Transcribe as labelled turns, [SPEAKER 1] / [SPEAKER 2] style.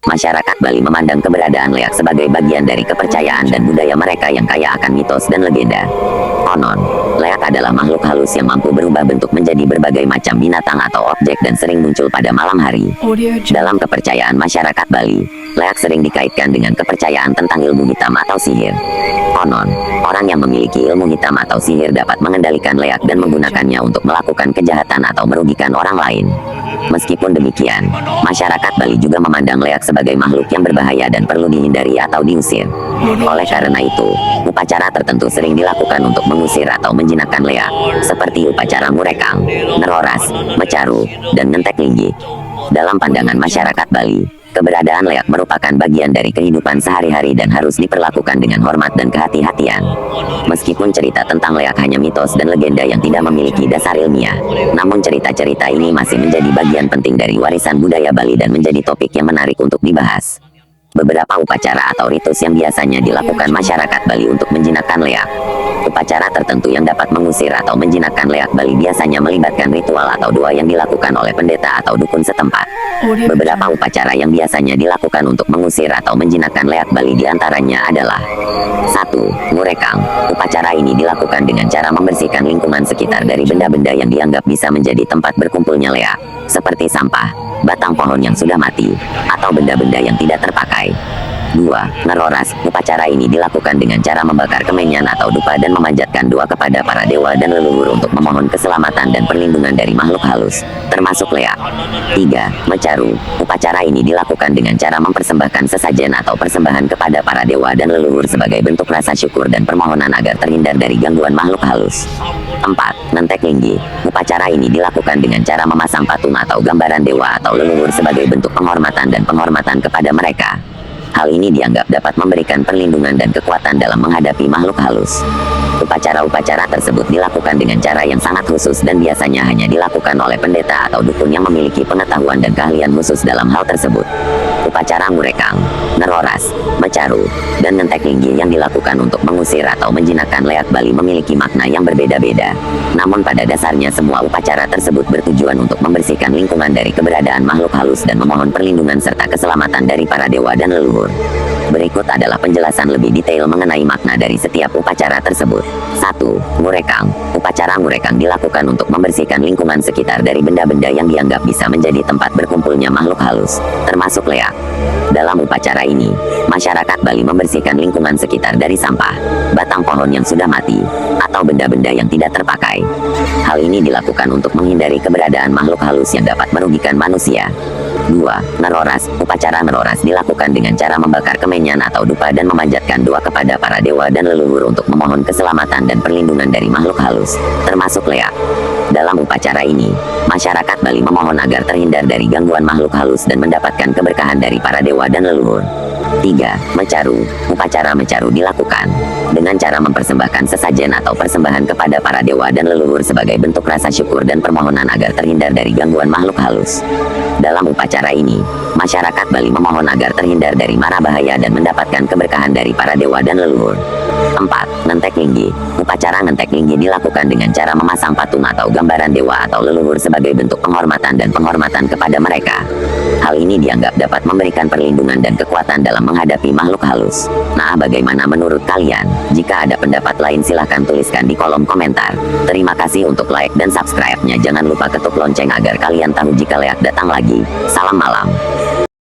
[SPEAKER 1] Masyarakat Bali memandang keberadaan leak sebagai bagian dari kepercayaan dan budaya mereka yang kaya akan mitos dan legenda. Konon, leak adalah makhluk halus yang mampu berubah bentuk menjadi berbagai macam binatang atau objek dan sering muncul pada malam hari. Dalam kepercayaan masyarakat Bali, leak sering dikaitkan dengan kepercayaan tentang ilmu hitam atau sihir. Konon, orang yang memiliki ilmu hitam atau sihir dapat mengendalikan leak dan menggunakannya untuk melakukan kejahatan atau merugikan orang lain. Meskipun demikian, masyarakat Bali juga memandang leak sebagai makhluk yang berbahaya dan perlu dihindari atau diusir. Oleh karena itu, upacara tertentu sering dilakukan untuk mengusir atau menjinakkan leak, seperti upacara Murekang, Neroras, Mecaru, dan Ngentek Linggi. Dalam pandangan masyarakat Bali, keberadaan leak merupakan bagian dari kehidupan sehari-hari dan harus diperlakukan dengan hormat dan kehati-hatian. Meskipun cerita tentang leak hanya mitos dan legenda yang tidak memiliki dasar ilmiah, namun cerita-cerita ini masih menjadi bagian penting dari warisan budaya Bali dan menjadi topik yang menarik untuk dibahas. Beberapa upacara atau ritus yang biasanya dilakukan masyarakat Bali untuk menjinakkan leak. Upacara tertentu yang dapat mengusir atau menjinakkan leak Bali biasanya melibatkan ritual atau doa yang dilakukan oleh pendeta atau dukun setempat. Beberapa upacara yang biasanya dilakukan untuk mengusir atau menjinakkan leak Bali diantaranya adalah 1. Murekang. Upacara ini dilakukan dengan cara membersihkan lingkungan sekitar dari benda-benda yang dianggap bisa menjadi tempat berkumpulnya leak, seperti sampah, batang pohon yang sudah mati, atau benda-benda yang tidak terpakai. 2. Neroras. Upacara ini dilakukan dengan cara membakar kemenyan atau dupa dan memanjatkan doa kepada para dewa dan leluhur untuk memohon keselamatan dan perlindungan dari makhluk halus, termasuk leak. 3. Mecaru. Upacara ini dilakukan dengan cara mempersembahkan sesajen atau persembahan kepada para dewa dan leluhur sebagai bentuk rasa syukur dan permohonan agar terhindar dari gangguan makhluk halus. 4. Ngentek Linggi. Upacara ini dilakukan dengan cara memasang patung atau gambaran dewa atau leluhur sebagai bentuk penghormatan dan penghormatan kepada mereka. Hal ini dianggap dapat memberikan perlindungan dan kekuatan dalam menghadapi makhluk halus. Upacara-upacara tersebut dilakukan dengan cara yang sangat khusus dan biasanya hanya dilakukan oleh pendeta atau dukun yang memiliki pengetahuan dan keahlian khusus dalam hal tersebut. Upacara Murekang, Neroras, Mecaru, dan Ngentek Linggi yang dilakukan untuk mengusir atau menjinakkan leak Bali memiliki makna yang berbeda-beda. Namun pada dasarnya semua upacara tersebut bertujuan untuk membersihkan lingkungan dari keberadaan makhluk halus dan memohon perlindungan serta keselamatan dari para dewa dan leluhur. Berikut adalah penjelasan lebih detail mengenai makna dari setiap upacara tersebut. 1. Murekang. Upacara Murekang dilakukan untuk membersihkan lingkungan sekitar dari benda-benda yang dianggap bisa menjadi tempat berkumpulnya makhluk halus, termasuk leak. Dalam upacara ini, masyarakat Bali membersihkan lingkungan sekitar dari sampah, batang pohon yang sudah mati, atau benda-benda yang tidak terpakai. Hal ini dilakukan untuk menghindari keberadaan makhluk halus yang dapat merugikan manusia. 2. Neroras. Upacara Neroras dilakukan dengan cara membakar kemenyan atau dupa dan memanjatkan doa kepada para dewa dan leluhur untuk memohon keselamatan dan perlindungan dari makhluk halus, termasuk leak. Dalam upacara ini, masyarakat Bali memohon agar terhindar dari gangguan makhluk halus dan mendapatkan keberkahan dari para dewa dan leluhur. 3. Mecaru. Upacara Mecaru dilakukan dengan cara mempersembahkan sesajen atau persembahan kepada para dewa dan leluhur sebagai bentuk rasa syukur dan permohonan agar terhindar dari gangguan makhluk halus. Dalam upacara ini, masyarakat Bali memohon agar terhindar dari mara bahaya dan mendapatkan keberkahan dari para dewa dan leluhur. 4. Ngentek Linggi. Upacara Ngentek Linggi dilakukan dengan cara memasang patung atau gambaran dewa atau leluhur sebagai bentuk penghormatan dan penghormatan kepada mereka. Hal ini dianggap dapat memberikan perlindungan dan kekuatan dalam menghadapi makhluk halus. Nah, bagaimana menurut kalian? Jika ada pendapat lain silahkan tuliskan di kolom komentar. Terima kasih untuk like dan subscribe-nya. Jangan lupa ketuk lonceng agar kalian tahu jika leak datang lagi. Salam malam.